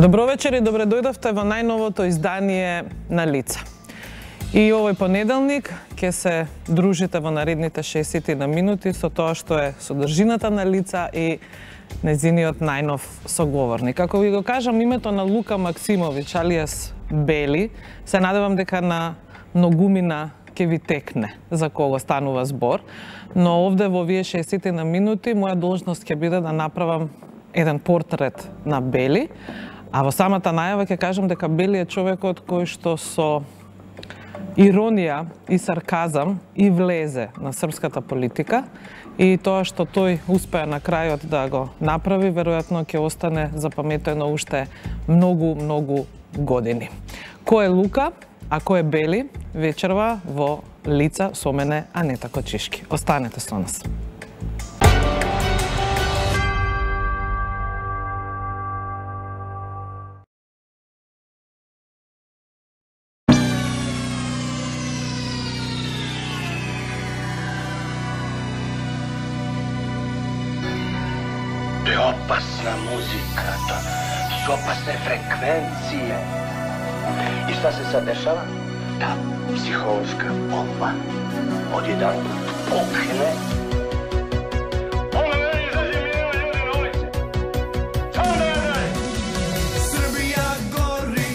Добро вечер и добре дојдовте во најновото издание на Лица. И овој понеделник ќе се дружите во наредните 60 минути со тоа што е содржината на Лица и незиниот најнов соговорник. Како ви го кажам името на Лука Максимовиќ, алијас Бели, се надевам дека на многумина ќе ви текне за кого станува збор, но овде во овие 60 минути моја должност ќе биде да направам еден портрет на Бели, а во самата најава ќе кажам дека Бели е човекот кој што со иронија и сарказам и влезе на српската политика и тоа што тој успеа на крајот да го направи, веројатно ќе остане запаметено уште многу години. Кој е Лука, а кој е Бели, вечерва во Лица со мене Анета Кочишки. Останете со нас. Opasna muzika, to su opasne frekvencije. I šta se sad dešava? Ta psihološka bomba odjedan pukne. Ono ne izlazi milion ljudi na ulici. Samo da je dalje. Srbija gori,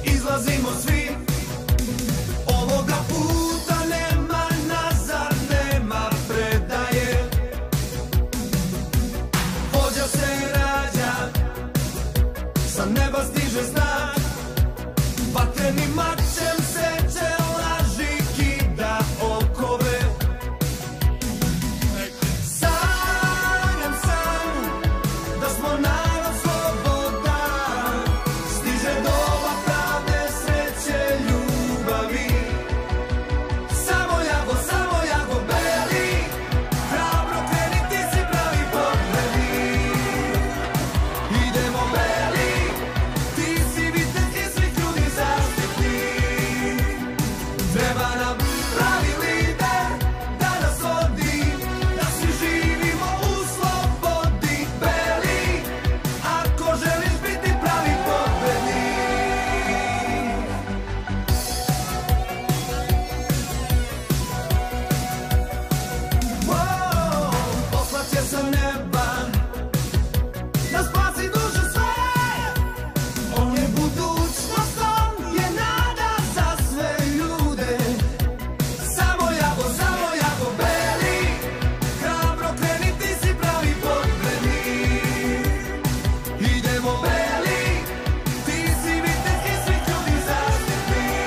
izlazimo svi. Ovoga puta nema nazad, nema predaje. Vođa se rađa, sa neba stiže znak, vatrenim mačem seče laži, kida okove. Sanjam san da smo narod slobodan, stiže doba pravde, sreće, ljubavi. Samo jago Beli, hrabro kreni, ti si pravi pobednik. Idemo Beli, ti si vitez i svih ljudi zaštitnik. Treba nam pravi lider da nas vodi, da svi živimo u slobodi. Beli, ako želiš biti pravi pobednik. Poslaće sa neba da spasi duše sve. On je budućnost, on je nada za sve ljude. Samo jago Beli, hrabro kreni, ti si pravi pobednik. Idemo Beli, ti si vitez i svih ljudi zaštitnik.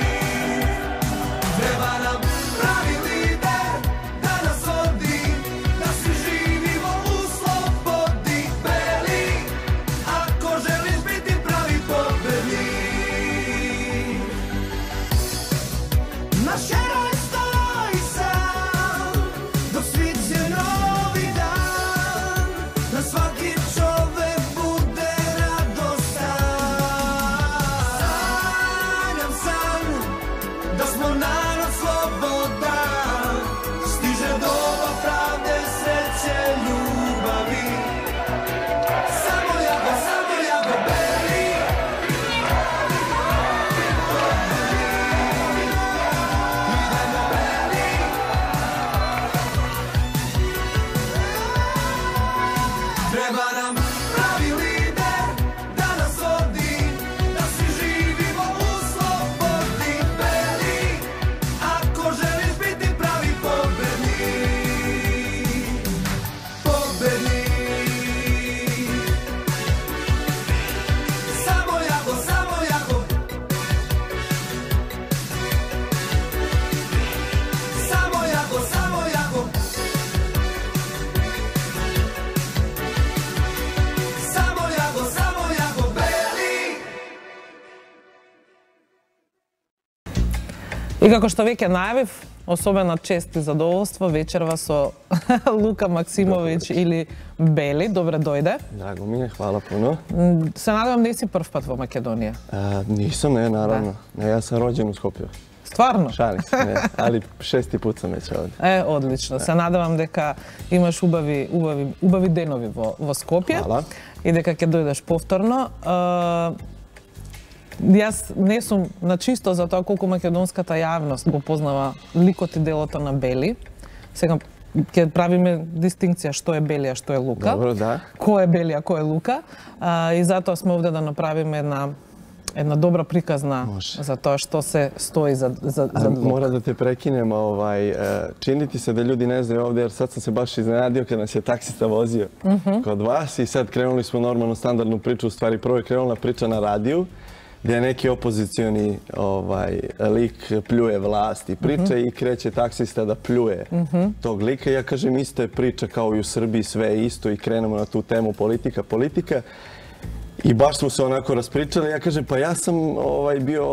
Treba nam pravi lider da nas vodi, da svi živimo u slobodi. Beli, ako želiš biti pravi pobednik. Naš heroj stoji sam, dok sviće novi dan, da svaki čovek bude radostan. Sanjam san da smo narod slobodan, stiže doba pravde, sreće, ljubavi. Samo jago Beli, idemo Beli. Treba nam pravi lider da nas vodi, da svi živimo u slobodi. Beli, ako želiš biti pravi pobednik. Samo jago Beli. И како што веќе најавив, особена чест и задоволство вечерва со Лука Максимовиќ или Бели. Добре дојде. Драго ми е, хвала puno. Се надевам не си прв пат во Македонија. Nisam, ne, naravno. Ne, ja sam rođen u Skopju. Стварно? Šalim se, ne, ali 6. put sam već ovdje. Одлично. Се надевам дека имаш убави денови во Скопје. Hvala. и дека ќе дојдеш повторно. Јас не сум на чисто за тоа колку македонската јавност го познава ликот и делото на Бели. Сега ќе правиме дистинкција што е Бели, а што е Лука. Добро, да. Кој е Бели, а кој е Лука. И затоа сме овде да направиме една добра приказна за тоа што се стои за Лука. Мора да те prekinem, čini ti se da ljudi ne znaju ovdje, jer sad sam se baš iznenadio kad nas je taksista vozio kod vas i sad krenuli smo normalno standardnu priču, u stvari prvo je krenula priča na radiju, gdje je neki opozicioni lik pljuje vlast i priča i kreće taksista da pljuje tog lika. Ja kažem, isto je priča kao i u Srbiji, sve je isto i krenemo na tu temu politika. I baš smo se onako raspričali, ja kažem, pa ja sam bio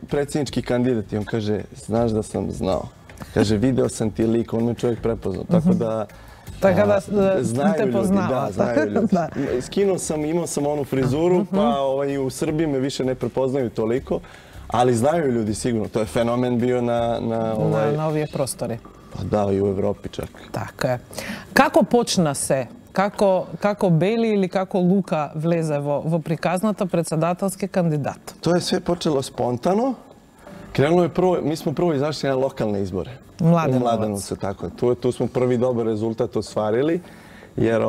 predsjednički kandidat i on kaže, znaš da sam znao. Kaže, video sam ti lik, on me čovjek prepoznao, tako da znaju te ljudi, poznava. da, znaju ljudi. Skinuo sam, imao sam onu frizuru, pa i u Srbiji me više ne prepoznaju toliko, ali znaju ljudi sigurno, to je fenomen bio na ovije prostore. Pa da, i u Evropi čak. Tako je. Kako počna se? Kako Beli ili kako Luka влезе во приказната председателски кандидат? To je sve počelo spontano. Krenulo je prvo, mi smo prvo izašli na lokalne izbore. U Mladenovcu, tako je. Tu smo prvi dobar rezultat ostvarili, jer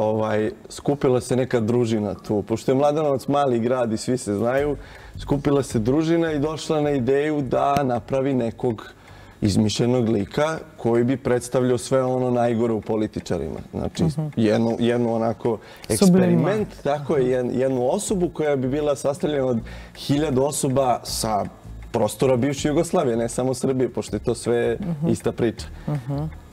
skupila se neka družina tu. Pošto je Mladenovac mali grad i svi se znaju, skupila se družina i došla na ideju da napravi nekog izmišljenog lika koji bi predstavljao sve ono najgore u političarima. Znači, jednu onako eksperiment, tako je, jednu osobu koja bi bila sastavljena od 1000 osoba sa prostora bivše Jugoslavije, ne samo Srbije, pošto je to sve ista priča.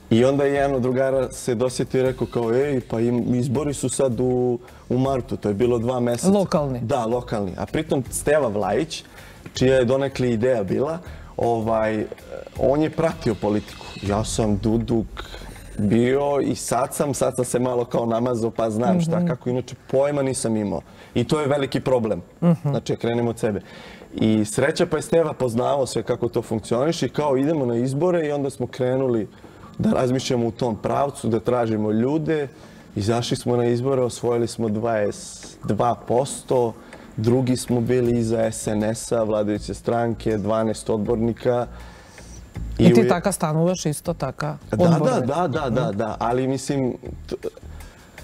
I onda je jedan od drugara se dosjetio i rekao kao, ej, pa izbori su sad u martu, to je bilo 2 meseca. Lokalni. Da, lokalni. A pritom Steva Vlajić, čija je donekle ideja bila, on je pratio politiku. Ja sam Duduk bio i sad sam se malo kao namazao pa znam šta, kako inače pojma nisam imao. I to je veliki problem. Znači, krenemo od sebe. I sreća pa je Steva poznavao sve kako to funkcioniše i kao idemo na izbore i onda smo krenuli da razmišljamo u tom pravcu, da tražimo ljude. Izašli smo na izbore, osvojili smo 22%, drugi smo bili iza SNS-a, vladajuće stranke, 12 odbornika. I ti taka stanуваš isto taka odbornik? Da, ali mislim,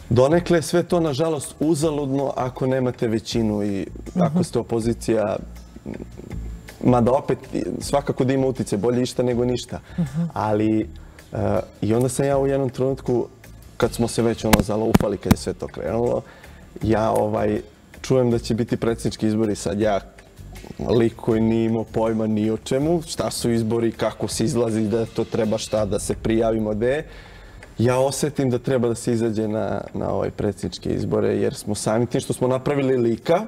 donekle sve to nažalost uzaludno ako nemate većinu i ako ste opozicija, mada opet svakako da ima utice, bolje išta nego ništa. Ali i onda sam ja u jednom trenutku, kad smo se već zalaupali, kad je sve to krenulo, ja čujem da će biti predsjednički izbori. Sad ja, lik koji nije imao pojma ni o čemu, šta su izbori, kako se izlazi, da to treba šta, da se prijavimo gde. Ja osjetim da treba da se izađe na ove predsjedničke izbore, jer smo sami tim što smo napravili lika.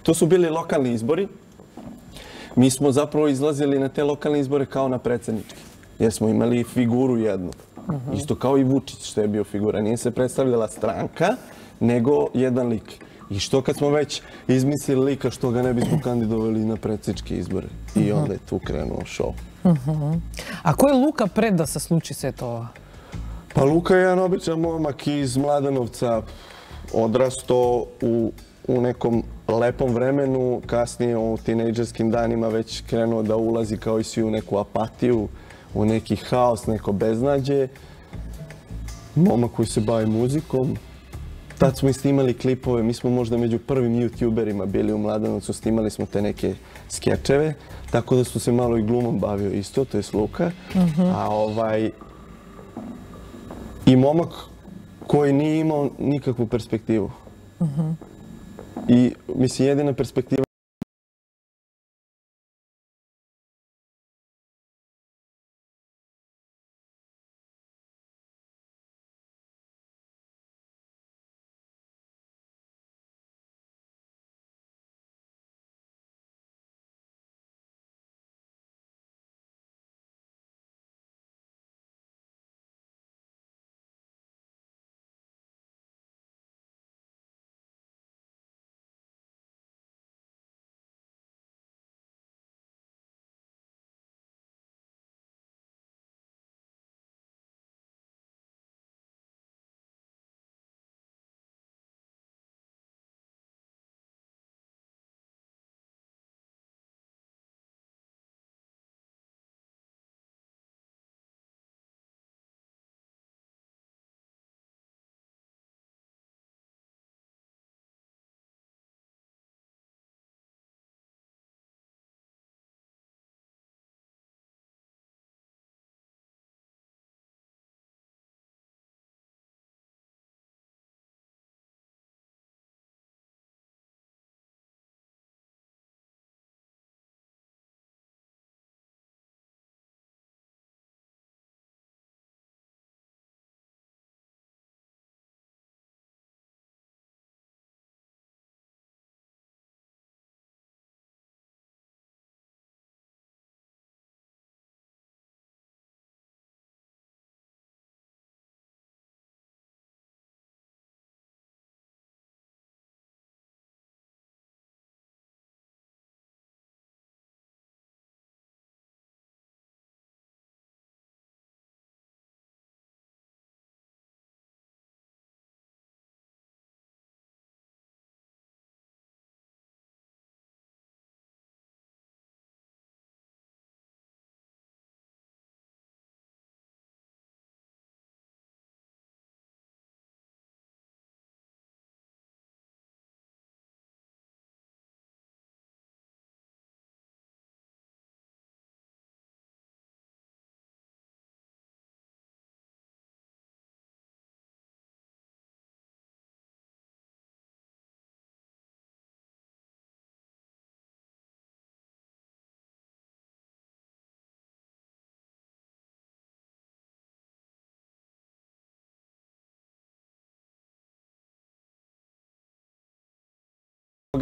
To su bili lokalni izbori. Mi smo zapravo izlazili na te lokalne izbore kao na predsjednički, jer smo imali figuru jednu. Isto kao i Vučić što je bio figura. Nije se predstavljala stranka, nego jedan lik. I što kad smo već izmislili lika, što ga ne bismo kandidovali na predsjedničke izbore. I onda je tu krenuo show. A ko je Luka pred da se sluči sve to? Pa Luka je jedan običan momak iz Mladenovca, odrastao u nekom lepom vremenu, kasnije u tinejdžerskim danima već krenuo da ulazi kao i svi u neku apatiju, u neki haos, neko beznađe. Momak koji se bavi muzikom. Tad smo i snimali klipove, mi smo možda među prvim youtuberima bili u Mladenovcu, snimali smo te neke skečeve, tako da su se malo i glumom bavio isto, to je Luka. I momak koji nije imao nikakvu perspektivu. I mislim, jedina perspektiva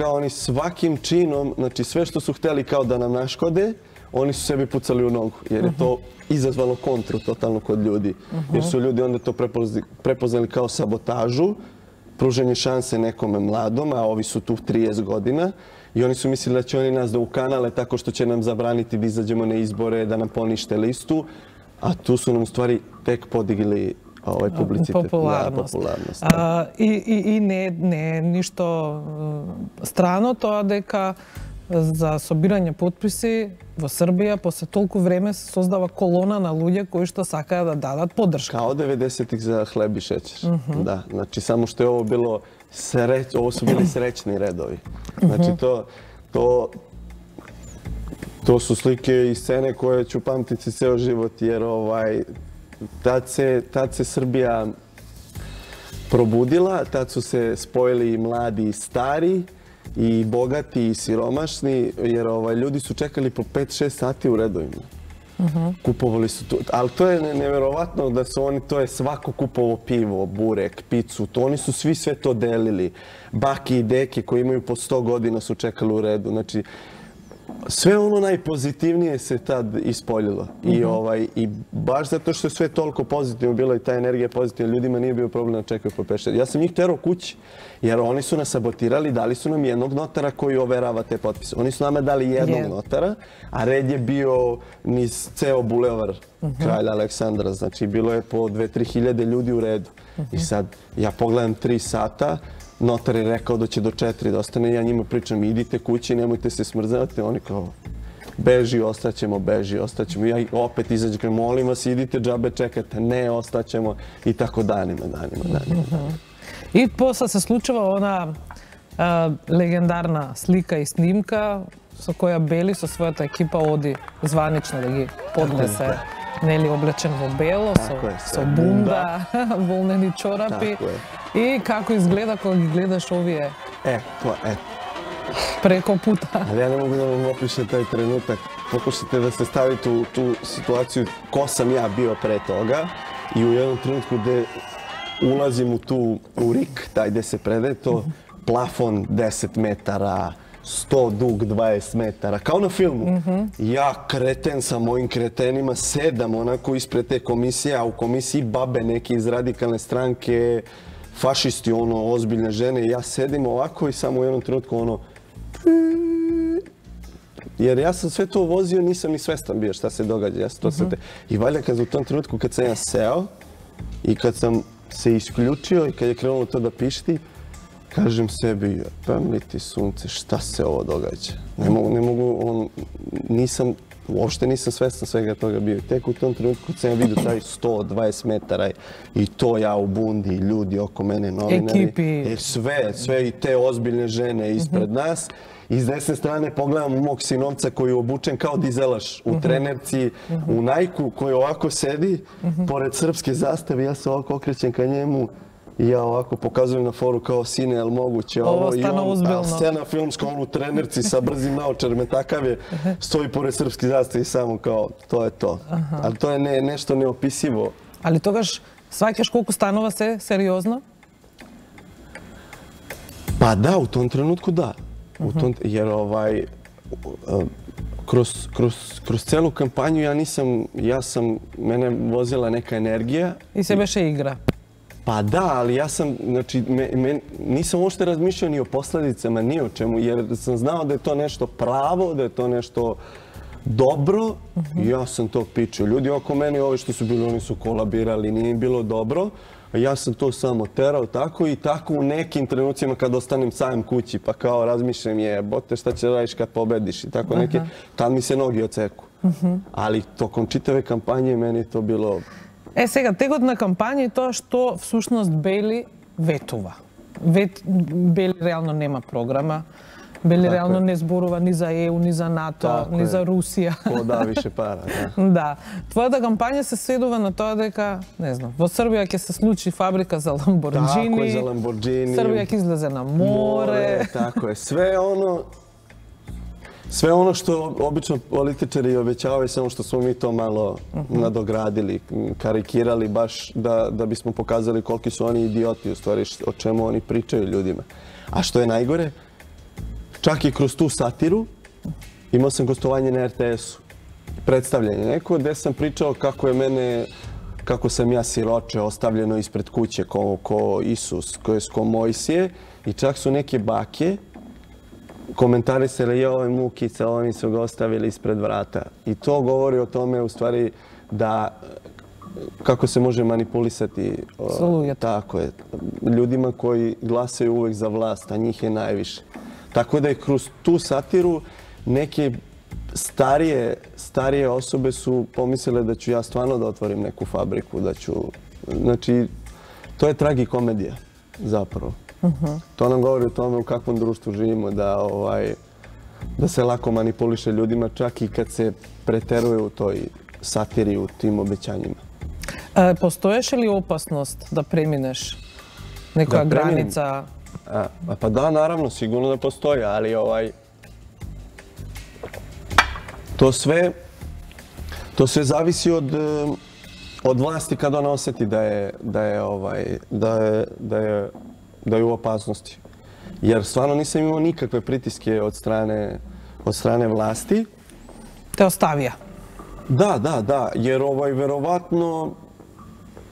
toga oni svakim činom, znači sve što su hteli kao da nam naškode, oni su sebi pucali u nogu, jer je to izazvalo kontru totalno kod ljudi. Jer su ljudi onda to prepoznali kao sabotažu, pružanje šanse nekome mladom, a ovi su tu 30 godina. I oni su mislili da će oni nas da ukanale tako što će nam zabraniti da izađemo na izbore, da nam ponište listu, a tu su nam u stvari tek podigli publicitet. Популярност. И не е ништо страно тоа дека за собирање потписи во Србија после толку време се создава колона на луѓе кои што сакаат да дадат поддршка. Као 90-их за хлеб и шеćer. Да, значи само што е ово било ovo su bili srećni redovi. Znači to su slike i scene koje ću pamtiti ceo život, jer tad se Srbija probudila, tad su se spojili i mladi i stari, i bogati i siromašni, jer ljudi su čekali po 5-6 sati u redovima. Kupovali su to, ali to je neverovatno da su oni, to je svako kupovo pivo, burek, picu, oni su svi sve to delili. Baki i deke koji imaju po 100 godina su čekali u redu. Znači, sve ono najpozitivnije se tad ispoljilo. I baš zato što je sve toliko pozitivno bilo i ta energija pozitivna, ljudima nije bio problem da čekaju po 5-6. Ja sam njih terao kući, jer oni su nas sabotirali, dali su nam jednog notara koji overava te potpise. Oni su nama dali jednog notara, a red je bio niz ceo bulevar Kralja Aleksandra. Znači, bilo je po 2-3 hiljade ljudi u redu. I sad, ja pogledam 3 sata, notar je rekao da će do 4 da ostane, ja njima pričam, idite kući, nemojte se smrzavati. Oni kao, beži, ostaćemo. Ja opet izađem, molim vas, idite, džabe čekate, ne, ostaćemo. I tako danima. И после се случува она легендарна слика и снимка со која Бели со својата екипа оди званично да ги поднесе, нели облечен во бело, со бунда, волнени чорапи. И како изгледа кога ги гледаш овие преко пута. Ali ja ne mogu da vam opišem taj trenutak. Pokušajte da se stavite u tu situaciju ko sam ja bio pre toga i u jednom trenutku gde ulazim u rik, taj gde se predaje to, plafon 10 metara, 100 dug 20 metara, kao na filmu. Ja kreten sa mojim kretenima sedam onako ispred te komisije, a u komisiji babe neke iz radikalne stranke, fašisti, ozbiljne žene. Ja sedim ovako i samo u jednom trenutku jer ja sam sve to vozio, nisam ni svestan bio šta se događa. I valjda u tom trenutku kad sam ja seo i kad sam se isključio i kad je krenulo to da pišti, kažem sebi, pamliti sunce, šta se ovo događa? Uopšte nisam svestan svega toga bio. Tek u tom trenutku kad sam ja vidio taj 120 metara i to ja u bundi, ljudi oko mene, novinari, sve i te ozbiljne žene ispred nas. I s desne strane pogledam mog sinovca koji je obučen kao dizelaš u trenerci, u Nike-u, koji ovako sedi pored srpske zastave. Ja se ovako okrećem ka njemu i ja ovako pokazujem na foru kao sine, jel moguće ovo? I on, scena filmska, on u trenerci sa brzim naočarima, takav je, stoji pored srpske zastave i samo kao, to je to. Ali to je nešto neopisivo. Ali тогаш сваќаш колку станува се сериозно? Pa da, u tom trenutku da. Jer kroz celu kampanju mene vozila neka energija. I se беше игра. Pa da, ali ja sam, znači, nisam uopšte razmišljao ni o posledicama, ni o čemu, jer sam znao da je to nešto pravo, da je to nešto dobro i ja sam to pičio. Ljudi oko mene, ovi što su bili, oni su kolabirali, nije im bilo dobro. Ja sam to samo terao tako i tako u nekim trenucima kad ostanem sam kući pa kao razmišljam jebote šta će radiš kad pobediš i tako neke, tad mi se nogi odseku. Ali tokom čitave kampanje meni je to bilo... Сега, тегот на кампања е тоа што всушност Бели ветува. Бели реално нема програма. Бели реално не зборува ни за ЕУ, ни за НАТО, ни за Русија. Ко да више пара, да. Да. Твојата кампања се сведува на тоа дека, не знам, во Србија ќе се случи фабрика за Ламборджини. Тако е, за Ламборджини. Србија ќе излезе на море. Tako je. Sve ono što obično političari obećavaju, samo što smo mi to malo nadogradili, karikirali baš da bismo pokazali koliki su oni idioti, u stvari o čemu oni pričaju ljudima. A što je najgore, čak i kroz tu satiru, imao sam gostovanje na RTS-u, predstavljanje neko gde sam pričao kako sam ja siroče ostavljeno ispred kuće ko Isus, ko Mojsije, i čak su neke bake komentarisale, joj mukica, oni su ga ostavili ispred vrata. I to govori o tome u stvari da kako se može manipulisati tako je, ljudima koji glasaju uvek za vlast, a njih je najviše. Tako da je kroz tu satiru neke starije osobe su pomislile da ću ja stvarno da otvorim neku fabriku, znači, to je tragikomedija zapravo. To nam govori o tome u kakvom društvu živimo, da se lako manipuliše ljudima, čak i kad se preteruje u toj satiri, u tim obećanjima. Postoješ li opasnost da premineš neka granica? Pa da, naravno, sigurno da postoji, ali to sve zavisi od vlasti kad ona osjeti da je u opasnosti. Jer stvarno nisam imao nikakve pritiske od strane vlasti. Te ostavija? Da, jer verovatno,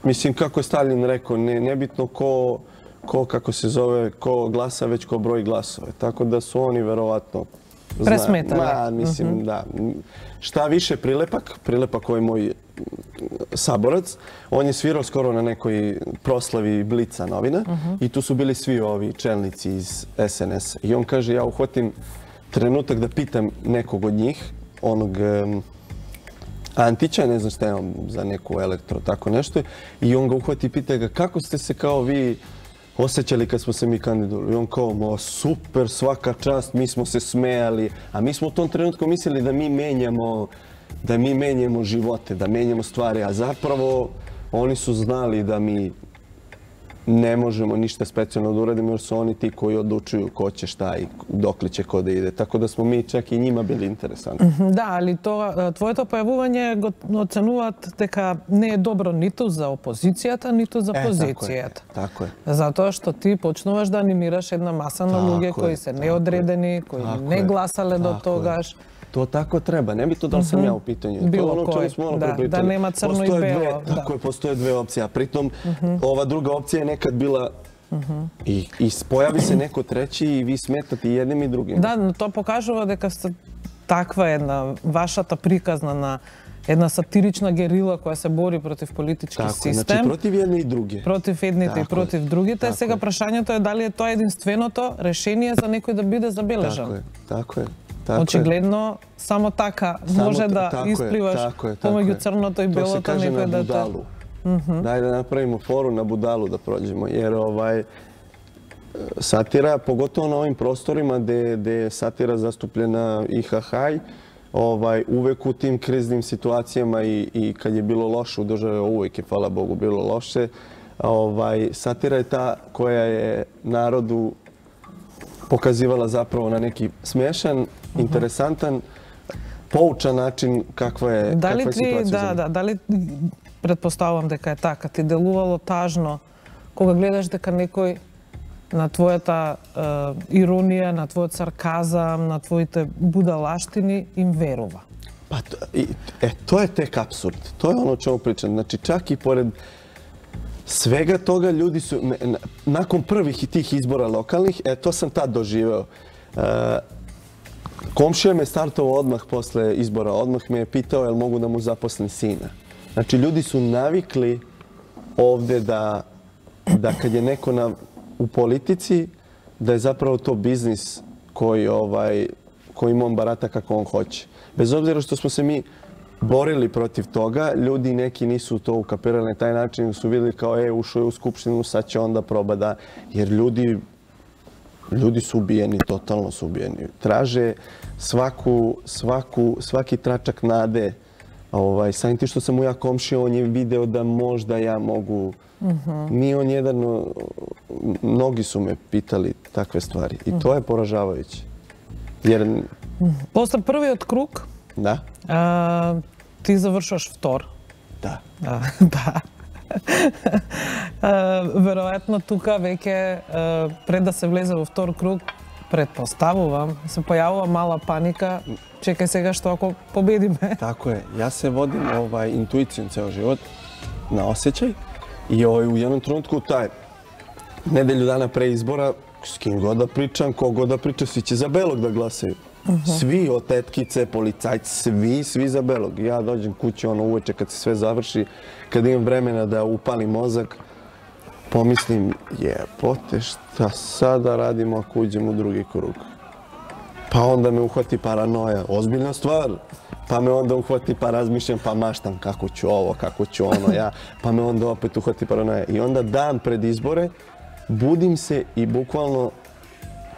mislim kako je Stalin rekao, nebitno ko kako se zove, ko glasa, već ko broji glasove. Tako da su oni verovatno presmetali. Mislim, da. Šta više, Prilepak koji je moj saborac, on je svirao skoro na nekoj proslavi Blica novina i tu su bili svi ovi čelnici iz SNS-a. I on kaže, ja uhvatim trenutak da pitam nekog od njih, onog Antića, ne znam šta je on za neku elektro, tako nešto, i on ga uhvati i pita ga, kako ste se kao vi osjećali kad smo se mi kandidovali? I on kao, super, svaka čast, mi smo se smejali, a mi smo u tom trenutku mislili da mi menjamo živote, da menjamo stvari, a zapravo oni su znali da mi ne možemo ništa specijalno da uradimo, jer su oni ti koji odlučuju ko će šta i dokle će ko da ide. Tako da smo mi čak i njima bili interesantni. Да, али твоето појавување го оценуваат дека не е добро ниту за опозицијата, ниту за позицијата. Tako je. Затоа што ти почнуваш да анимираш една маса на луѓе кои се неодредени, кои не гласале до тогаш. To tako treba, nebitno da li sam ja u pitanju. Bilo koji, da nema crno i belo. Tako je, postoje dve opcije, a pritom ova druga opcija je nekad bila i pojavi se neko treći i vi smetate jednim i drugim. Да, но тоа покажува дека сте таква една вашата приказна на една сатирична герила која се бори против политички систем. Значи против едни и други. Против едните и против другите. Сега прашањето е дали е тоа единственото решение за некој да биде забележан. Така е. Очигледно, само така може да испливаш помеѓу црното и белото некој да те... Дај да направимо фору на будаlu da prođemo, jer satira, pogotovo na ovim prostorima gde je satira zastupljena i hahaj, uvek u tim kriznim situacijama i kad je bilo loše u državi, uvek je, hvala Bogu, bilo loše, satira je ta koja je narodu pokazivala zapravo na neki smešan, interesantan, poučan način kakva je situacija. Дали предпоставувам дека е така, ти делувало тажно кога гледаш дека некој на твојата иронија, на твојот сарказам, на твоите будалаштини им верува? Pa to je tek apsurd. To je ono o čemu pričam. Znači, čak i pored svega toga ljudi su, nakon prvih tih izbora lokalnih, to sam tad doživeo. Komšija me startovao odmah posle izbora, odmah me je pitao jel mogu da mu zaposlim sina. Znači, ljudi su navikli ovde da kad je neko u politici, da je zapravo to biznis kojim on barata kako on hoće. Bez obzira što smo se mi borili protiv toga, ljudi neki nisu to ukapirali na taj način, su vidjeli kao ušao je u skupštinu, sad će onda proba da... Jer ljudi su ubijeni, totalno su ubijeni. Traže svaki tračak nade. Samim tim što sam mu ja komšio, on je video da možda ja mogu... Nije on jedan... Mnogi su me pitali takve stvari i to je poražavajuće. Jer... После првиот круг, ти завршуваш втор. Да. Да. Веројатно тука веќе пред да се влезе во втор круг pretpostavувам, се појавува мала паника, чекај сега што ако победиме. Tako je. Ja se vodim intuicijom ceo život, na osjećaj. I u jednom trenutku nedelju dana pre izbora, s kim god da pričam, kogod da pričam, svi će za Belog da glasaju. Svi, od tetkice, policajci, svi za Belog. Ja dođem kući uveče kad se sve završi, kad imam vremena da upalim mozak, pomislim, jebote, šta sada radimo ako uđemo u drugi krug? Pa onda me uhvati paranoja, ozbiljna stvar. Pa me onda uhvati pa razmišljam, pa maštam kako ću ovo, kako ću ono, pa me onda opet uhvati paranoja. I onda dan pred izbore budim se i bukvalno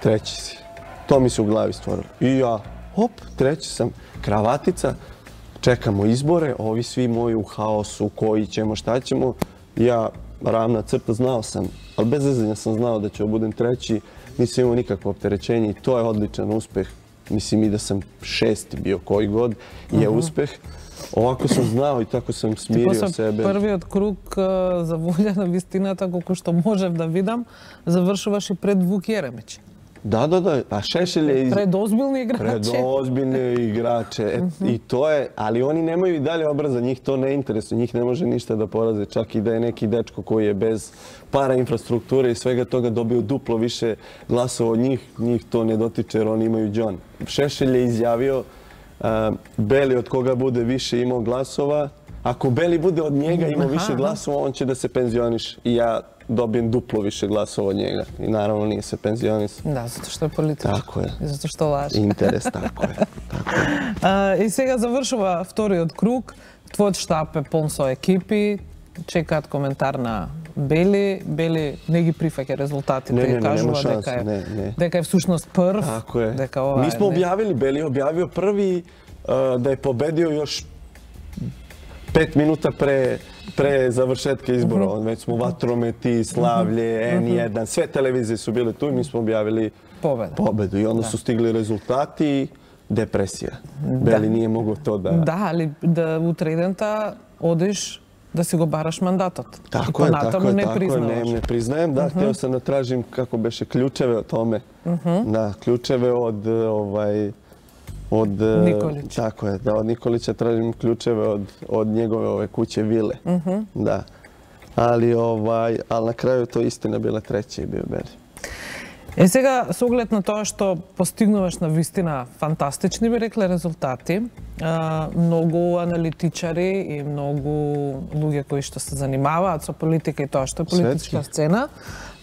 treći si. To mi se u glavi stvorilo. I ja, hop, treći sam, kravatica, čekamo izbore, ovi svi moji u haosu, koji ćemo, šta ćemo. Ja, ravna crta, znao sam, ali bez zezanja sam znao da ću budem treći, nisam imao nikakvo opterećenje i to je odličan uspeh. Mislim i da sam šesti bio koji god je uspeh. Ovako sam znao i tako sam smirio sebe. Првиот круг за волја на вистината, колку што можев да видам, завршуваш и пред Вук Јеремич. Da. A Šešelj je... Pred ozbiljni igrače. Pred ozbiljne igrače. I to je, ali oni nemaju i dalje obraza, njih to ne interesuje, njih ne može ništa da poraze. Čak i da je neki dečko koji je bez para infrastrukture i svega toga dobio duplo više glasova od njih, njih to ne dotiče jer oni imaju džon. Šešelj je izjavio, Beli od koga bude više imao glasova, ako Beli bude od njega imao više glasova, on će da se penzioniše. I ja dobijem duplo više glasova od njega. I naravno nije se penzionisao. Da, zato što je političar. Tako je. I zato što laže. Интерес, tako je. И сега завршува вториот круг. Твојот штаб е полн со екипи. Чекаат коментар на Бели. Бели не ги прифаќа резултатите. Кажува дека е всушност прв. Tako je. Mi smo objavili, Beli je objavio prvi da je pobedio još 5 minuta pre završetka izbora. Već smo Vatrometi, Slavlje, N1, sve televizije su bile tu i mi smo objavili pobedu. I onda su stigli rezultati, depresija. Beli nije mogao to da... Da, ali da утре идента одиш да си го бараш мандатот. Tako je, ne priznajem. Da, htio sam da tražim, kako beše, ključeve o tome. Da, ključeve od Nikolića. Tako je, da od Nikolića tražim ključeve od njegove ove kuće vile. Da. Ali na kraju to istina bila treća i bio Beli. Сега, со оглед на тоа што постигнуваш на вистина фантастични, би рекле, резултати, многу аналитичари и многу луѓе кои што се занимаваат со политика и тоа што е политичка сцена.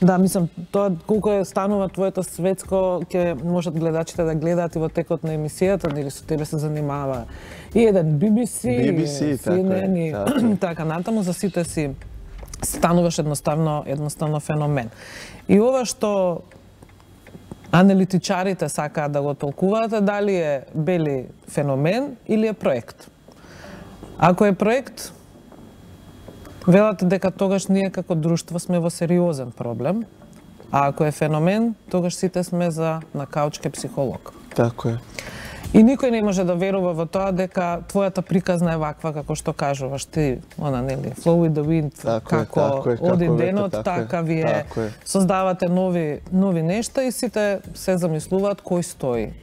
Да, мислам, тоа колку станува твоето светско, ќе можат гледачите да гледаат и во текот на емисијата, или со тебе се занимава и еден BBC, CNN и така натаму, за сите си стануваш едноставно феномен. И ова што аналитичарите сакаат да го толкуваат, дали е Бели феномен или е проект. Ако е проект, велат дека тогаш ние како друштво сме во сериозен проблем, а ако е феномен, тогаш сите сме за на каучке психолог. Така е. И никој не може да верува во тоа дека твојата приказна е ваква како што кажуваш ти, нели, flow with the wind, како оди денот, така вие создавате нови нешта и сите се замислуваат кој стои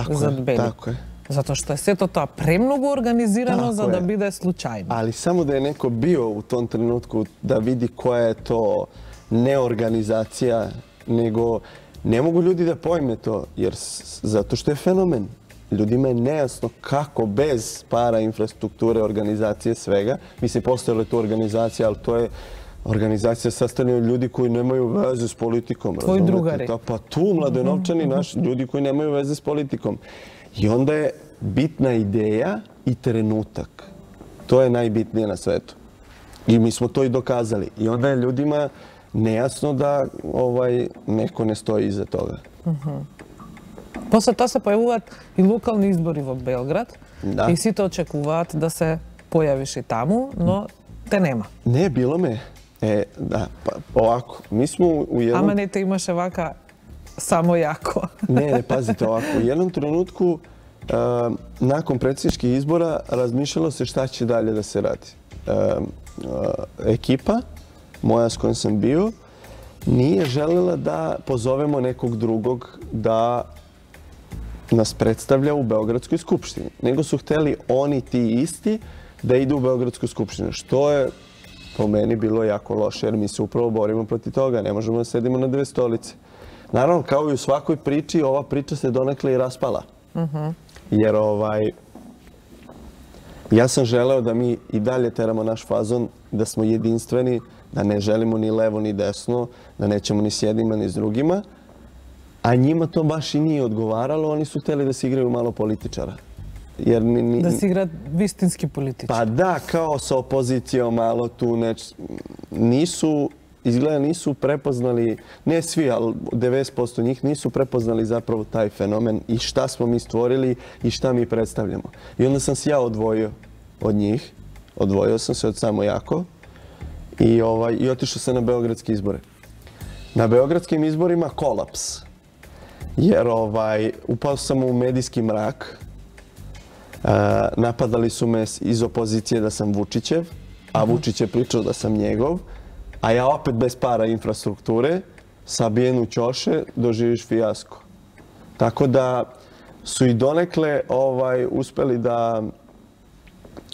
зад Бели. Tako je. Zato što je sето тоа премногу организирано за да биде случајно. Ali samo da je neko bio u tom trenutku da vidi koja je to neorganizacija, nego ne mogu ljudi da pojme to, jer zato što je fenomen. Ljudima je nejasno kako bez para, infrastrukture, organizacije, svega. Mislim, postojala je to organizacija, ali to je organizacija sastavljena od ljudi koji nemaju veze s politikom. Tvoji drugari. Pa tu mladenovčani naši ljudi koji nemaju veze s politikom. I onda je bitna ideja i trenutak. To je najbitnije na svetu. I mi smo to i dokazali. I onda je ljudima nejasno da neko ne stoji iza toga. После тоа се појавуваат и локални избори во Белград и сите очекуваат да се појавиш и таму, но те нема. Не, било ме. Да, овако. Mi smo u jednom... Ама не те имаше вака само јако. Ne, pazite ovako. U jednom trenutku, nakon predsjedničkih izbora, razmišljalo se šta će dalje da se radi. Ekipa, moja s kojom sam bio, nije želela da pozovemo nekog drugog da nas predstavlja u Beogradskoj skupštini, nego su hteli oni ti isti da idu u Beogradsku skupštinu, što je po meni bilo jako loše, jer mi se upravo borimo protiv toga, ne možemo da sedimo na dve stolice. Naravno, kao i u svakoj priči, ova priča se donekle i raspala. Jer ja sam želeo da mi i dalje teramo naš fazon, da smo jedinstveni, da ne želimo ni levo ni desno, da nećemo ni s jednima ni s drugima, a njima to baš i nije odgovaralo, oni su htjeli da se igraju malo političara. Da se igra vistinski političar. Pa da, kao sa opozicijom, malo tu izgleda nisu prepoznali, ne svi, ali 90% njih nisu prepoznali zapravo taj fenomen i šta smo mi stvorili i šta mi predstavljamo. I onda sam se ja odvojio od njih, odvojio sam se od Samo Jako i otišao sam na beogradske izbore. Na beogradskim izborima kolaps, jer upao sam u medijski mrak. Napadali su me iz opozicije da sam Vučićev, a Vučić je pričao da sam njegov, a ja opet bez para infrastrukture, sabijen u ćoše, doživiš fijasko. Tako da su i donekle uspeli da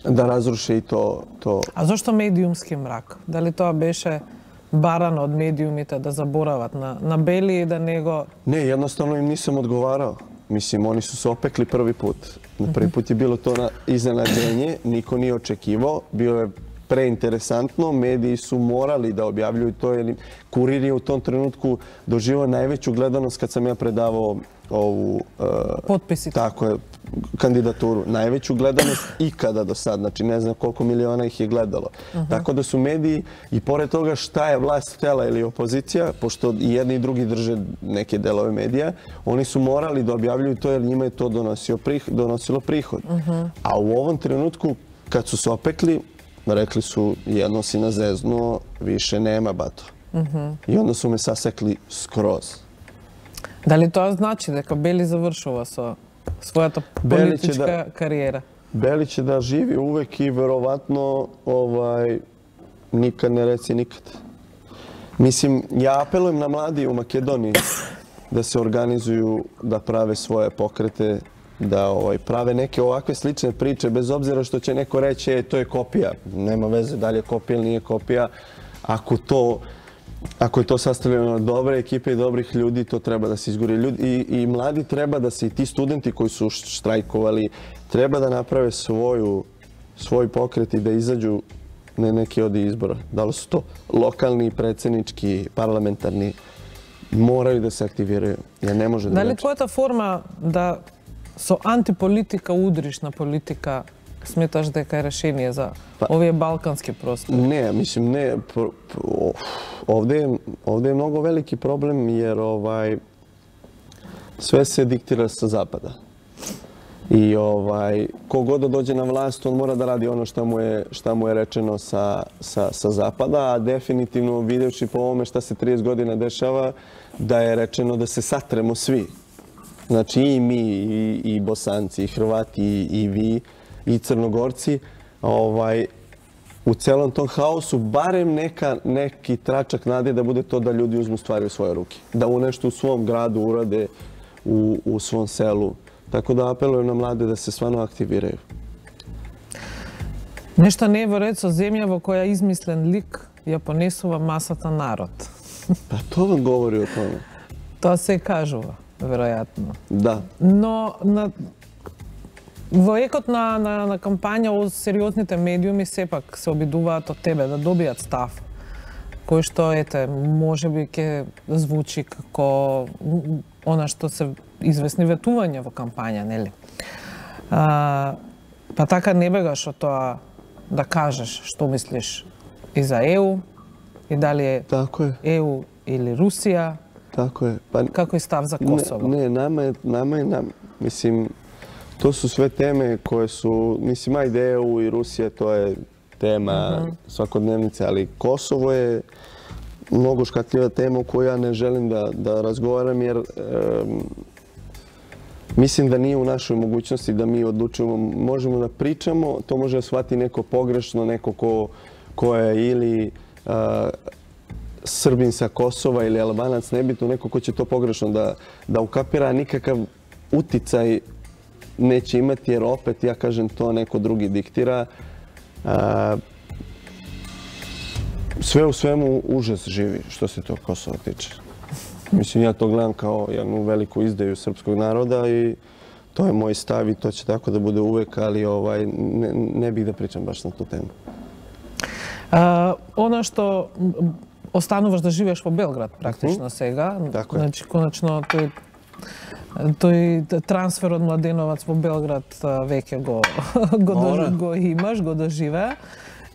razruše i to. A zašto medijumski mrak? Da li to беше barano od medijumita da zaboravат na Beli i da nego... Ne, jednostavno im nisam odgovarao. Mislim, oni su se opekli prvi put. Prvi put je bilo to iznenađenje, niko nije očekivao, bilo je preinteresantno, mediji su morali da objavljuju to, jer Kurir je u tom trenutku doživao najveću gledanost kad sam ja predavao ovu kandidaturu. Najveću gledanost ikada do sad, znači ne znam koliko miliona ih je gledalo. Tako da su mediji, i pored toga šta je vlast htjela ili opozicija, pošto i jedni i drugi drže neke delove medija, oni su morali da objavljuju to jer njima je to donosilo prihod. A u ovom trenutku, kad su se opekli, rekli su, jedno si na zeznuo, više nema, bato. I onda su me sasekli skroz. Da li to znači da Beli završava svojata politička karijera? Beli će da živi uvek i verovatno nikad ne reci nikad. Mislim, ja apelujem na mladi u Makedoniji da se organizuju, da prave svoje pokrete, da prave neke ovakve slične priče, bez obzira što će neko reći to je kopija. Nema veze da li je kopija ili nije kopija. Ako je to sastavljeno od dobre ekipe i dobrih ljudi, to treba da se izgori. I mladi treba da se, i ti studenti koji su štrajkovali, treba da naprave svoj pokret i da izađu na neki od izbora. Da li su to lokalni, predsjednički, parlamentarni, moraju da se aktiviraju. Jer ne može da li tvojata forma da so antipolitika udrišna politika smetaš da je rešenje za ove balkanske prostore? Ne, mislim ne. Ovdje je mnogo veliki problem jer sve se diktira sa zapada. I kogod da dođe na vlast, on mora da radi ono šta mu je rečeno sa zapada, a definitivno videvši po ovome šta se 30 godina dešava, da je rečeno da se satremo svi. Znači i mi, i Bosanci, i Hrvati, i vi, i Crnogorci, u celom tom haosu barem neki tračak nade da bude to da ljudi uzmu stvari u svoje ruke. Da u nešto u svom gradu urade, u svom selu. Tako da apelujem na mlade da se stvarno aktiviraju. Nešta не е во ред со земја во која измислен лик ја понесува масата народ. Pa to vam govori o tome. Тоа се кажува, веројатно. Da. Но во екот на кампања од сериозните медиуми сепак се обидуваат од тебе да добијат став кој што можеби ќе звучи како она што се известни ветувања во кампања, нели? Па така не бегаш од тоа да кажеш што мислиш и за ЕУ, и дали е ЕУ или Русија. Tako je. Kako je stav za Kosovo? Ne, nama je, mislim, to su sve teme koje su, mislim, ajde EU i Rusija, to je tema svakodnevnice, ali Kosovo je mnogo škakljiva tema o kojoj ja ne želim da razgovaram, jer mislim da nije u našoj mogućnosti da mi odlučujemo. Možemo da pričamo, to može da shvati neko pogrešno, neko ko je ili Srbin sa Kosova ili Albanac, nebitno, neko ko će to pogrešno da ukapira, nikakav uticaj neće imati, jer opet, ja kažem, to neko drugi diktira. Sve u svemu užas živi što se to Kosova tiče. Mislim, ja to gledam kao jednu veliku izdaju srpskog naroda i to je moj stav i to će tako da bude uvek, ali ne bih da pričam baš na tu temu. Ono što ostanуваš da живееш во Белград практично сега, значи конечно тој трансфер од младеновац во Белград веќе го имаш, го доживеа.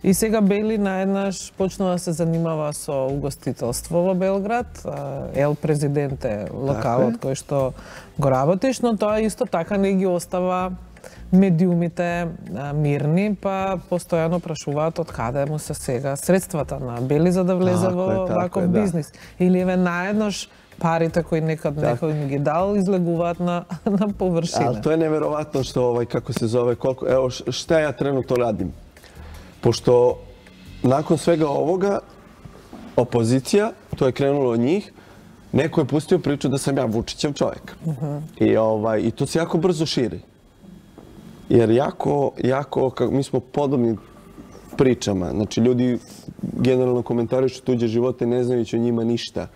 И сега Бели наеднаш почнува да се занимава со угостителство во Белград. Ел Президент е локалот кој што го работиш, но тоа исто така не ги остава медиумите мирни, па постојано прашуваат од каде му се сега средствата на Бели за да влезе во ваков бизнис. Или еве наеднаш парите кои некој ми ги дал излегуваат на површина. Ал тоа е неверојатно што како се зове, колку ево шта ја тренутно радим. Pošto nakon svega ovoga, opozicija, to je krenulo od njih, neko je pustio priču da sam ja Vučićev čovjek. I to se jako brzo širi. Jer mi smo podobni pričama. Znači, ljudi generalno komentarišu tuđe živote ne znajući o njima ništa.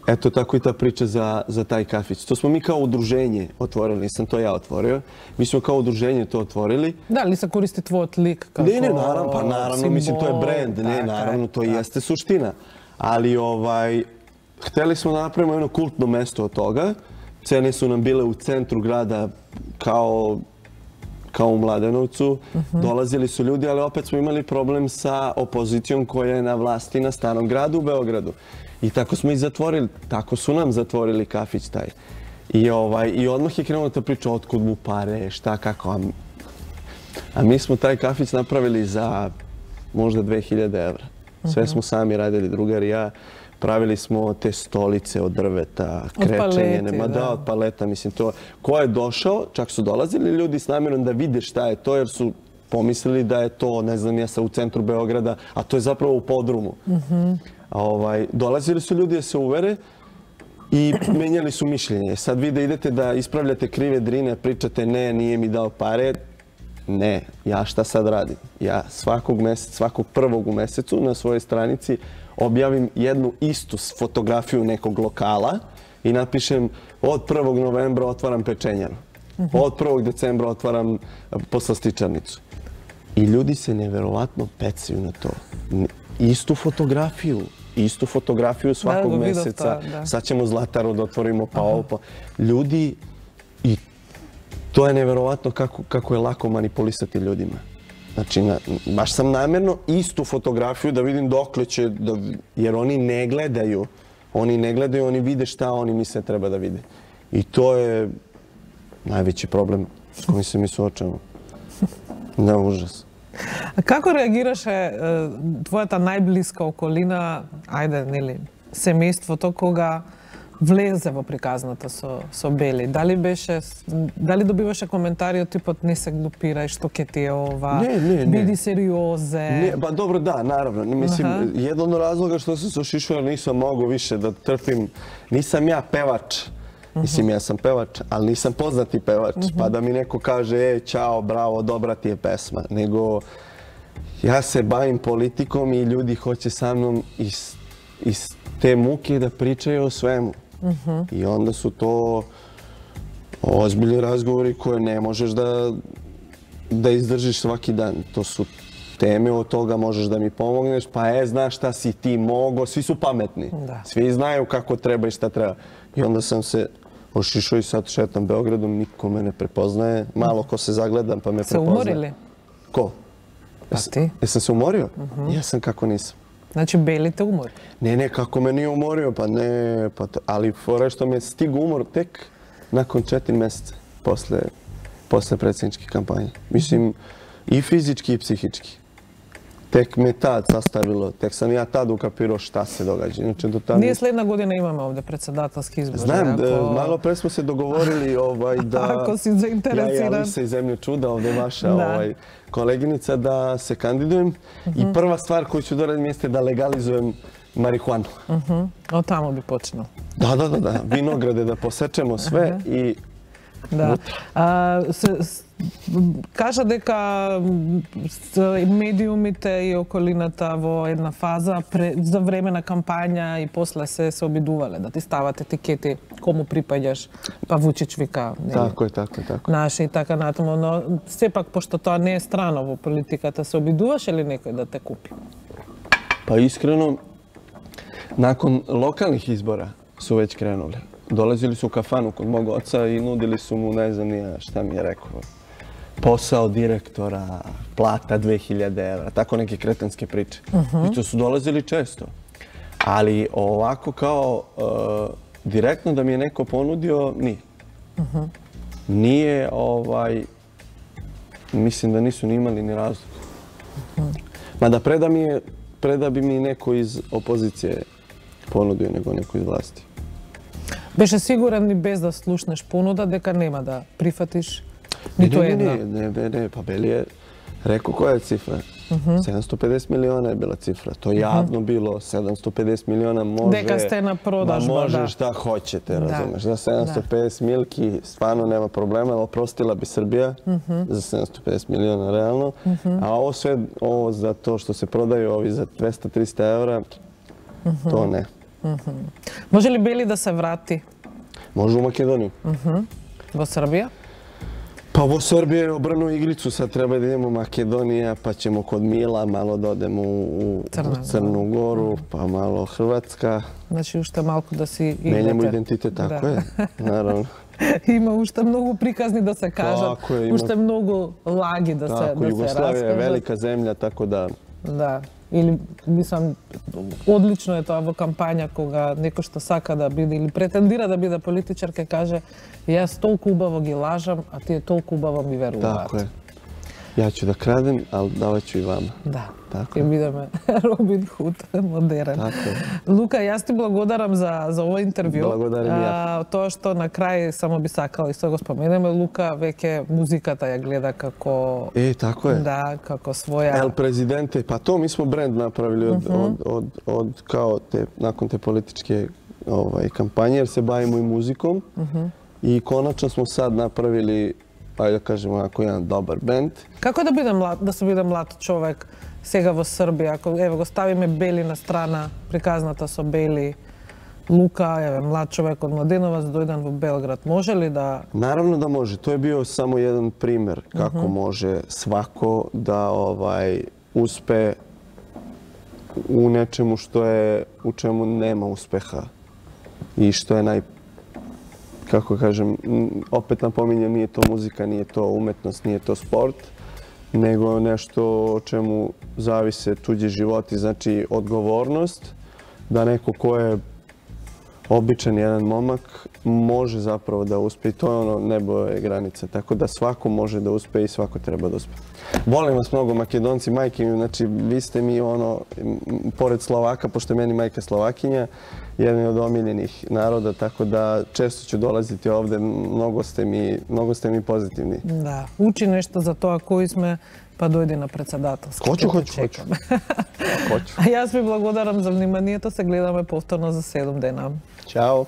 Eto tako i ta priča za taj kafić. To smo mi kao udruženje otvorili, nisam to ja otvorio. Mi smo kao udruženje to otvorili. Da, li se koristi tvoj lik kao Ne, naravno, mislim, to je brand. Ne, naravno, to jeste suština. Ali hteli smo da napravimo jedno kultno mesto od toga. Cene su nam bile u centru grada kao u Mladenovcu. Dolazili su ljudi, ali opet smo imali problem sa opozicijom koja je na vlasti na Starom gradu u Beogradu. I tako smo i zatvorili, tako su nam zatvorili kafić taj. I odmah je krenula ta priča otkud mu pare, šta, kako. A mi smo taj kafić napravili za možda 2000 evra. Sve smo sami radili, drugar i ja. Pravili smo te stolice od drveta, krečenje. Od paleta, mislim to. Ko je došao, čak su dolazili ljudi s namjerom da vide šta je to, jer su pomislili da je to, ne znam, jesa u centru Beograda, a to je zapravo u podrumu. Dolazili su ljudi da se uvere i menjali su mišljenje. Sad vi da idete da ispravljate krive drine, pričate ne, nije mi dao pare. Ne, ja šta sad radim? Ja svakog prvog u mesecu na svojoj stranici objavim jednu istu fotografiju nekog lokala i napišem od 1. novembra otvaram pečenjanu. Od 1. decembra otvaram poslastičarnicu. I ljudi se neverovatno pecaju na to. Istu fotografiju svakog meseca. Sad ćemo Zlataru da otvorimo pa ovo. Ljudi, i to je neverovatno kako je lako manipulisati ljudima. Znači, baš sam namjerno istu fotografiju da vidim dokle će, jer oni ne gledaju. Oni vide šta oni misle treba da vide. I to je najveći problem s kojim se mi suočavamo. Da, užas. Како реагираше твојата најблиска околина, ајде, нели, семејството, кога влезе во приказната со Бели? Дали добиваше коментари од типот не се глупирај, што ке ти е ова, биди сериозен? Па добро, да, наравно. Мислим, еден од разлога што се сошишував, нисам могу више да трпим, нисам ја певач. Mislim, ja sam pevač, ali nisam poznati pevač, pa da mi neko kaže čao, bravo, dobra ti je pesma. Nego, ja se bavim politikom i ljudi hoće sa mnom iz te muke da pričaju o svemu. I onda su to ozbiljni razgovori koje ne možeš da izdržiš svaki dan. To su teme od toga, možeš da mi pomogneš, pa znaš šta si ti mogao, svi su pametni. Svi znaju kako treba i šta treba. I onda sam se ošišao i sad šetam Beogradom, niko me ne prepoznaje. Malo ko se zagledam pa me prepoznaje. Se umorili? Ko? Pa ti? Jesam se umorio? Jesam, kako nisam. Znači, Beli te umori? Ne, kako me nije umorio, pa ne. Ali fora što mi je stigu umor tek nakon 4 meseca posle predsjedničke kampanje. Mislim, i fizički i psihički. tek me tad sastavilo, tek sam ja tad ukapirao šta se događa. Inače, do tad... Ние следна година имаме овде председателски избори. Znam, malo pre smo se dogovorili da... Ako si Ja i zainteresiran. Alisa iz Zemlje čuda, ovde vaša koleginica, da se kandidujem. I prva stvar koju ću da radim jeste da legalizujem marihuanu. Од тамо би почнал. Da. Vinograde da posečemo sve i... Да. Кажа дека медиумите и околината во една фаза за време на кампања и после се обидувале да ти стават етикети кому припаѓаш, па Вучич вика Tako je. наши и така натаму, но сепак пошто тоа не е страно во политиката, се обидуваше ли некој да те купи? Pa iskreno, nakon lokalnih izbora su već krenuli. Dolazili su u kafanu kod mog oca i nudili su mu, ne znam nija šta mi je rekao, posao direktora, plata 2000 evra, tako neke kretenske priče. I to su dolazili često. Ali ovako kao direktno da mi je neko ponudio, nije. Nije, mislim da nisu ni imali ni razlog. Mada preda bi mi neko iz opozicije ponudio nego neko iz vlasti. Беше сигурен и без да слушнеш понуда дека нема да прифатиш ниту една? Ne, pa Beli je rekao koja je cifra. 750 miliona je bila cifra. To je javno bilo. 750 miliona može... Дека сте на продажба, može да. šta hoćete, razumeš. Za 750 milki stvarno nema problema. Oprostila bi Srbija za 750 miliona realno. A ovo sve, ovo za to što se prodaju ovi za 200-300 evra, to ne. Може ли Бели да се врати Može u Makedoniju. во Србија? Pa vo Srbije je obrnuo igricu, sad treba da idemo Makedonija, pa ćemo kod Mila malo da odemo u Crnu Goru, pa malo Hrvatska. Значи уште малку да си играте. Menjamo identitet, tako je, naravno. Има уште многу приказни да се кажат, Tako je, ima- уште многу лаги да се Tako, Jugoslavija je раскажат. velika zemlja, tako da... Да. Или, мислам, одлично е тоа во кампања кога некој што сака да биде или претендира да биде политичар ке каже јас толку убаво ги лажам, а тие толку убаво ми веруваат. Tako je. Ja ću da kradem, ali davat ću i vama. Да. Tako Ќе je. бидеме Робин Худ модерен. Tako je. Лука, јас ти благодарам за ова интервју. Благодарам и ја. Тоа што на крај само би сакала исто го споменеме, Лука веќе музиката ја гледа како Tako je. да, како своја. El Presidente, pa to mi smo brand napravili od kao nakon te političke kampanje, jer se bavimo i muzikom. I konačno smo sad napravili, ajde da kažemo, onako jedan dobar band. Како да се биде млад човек сега во Србија, ако ево го ставиме Бели на страна, приказната со Бели, Лука, еве млад човек од Младеноваc дојден во Белград, може ли да... Naravno da može. To je bio samo jedan primer kako može svako da uspe u nečemu u čemu nema uspeha i što je kako kažem, opet napominjem, nije to muzika, nije to umetnost, nije to sport, nego nešto o čemu zavise tuđi životi, znači odgovornost da neko ko je običan jedan momak može zapravo da uspe i to je ono, nebo je granica, tako da svako može da uspe i svako treba da uspe. Volim vas mnogo Makedonci, majke mi, znači vi ste mi ono, pored Slovaka, pošto je meni majka Slovakinja, jedan od omiljenih naroda, tako da često ću dolaziti ovde, mnogo ste mi pozitivni. Да, учи нешто за тоа кои сме, па дојди на председателски. Hoću. А јас ви благодарам за вниманието, се гледаме повторно за 7 дена. Ćao!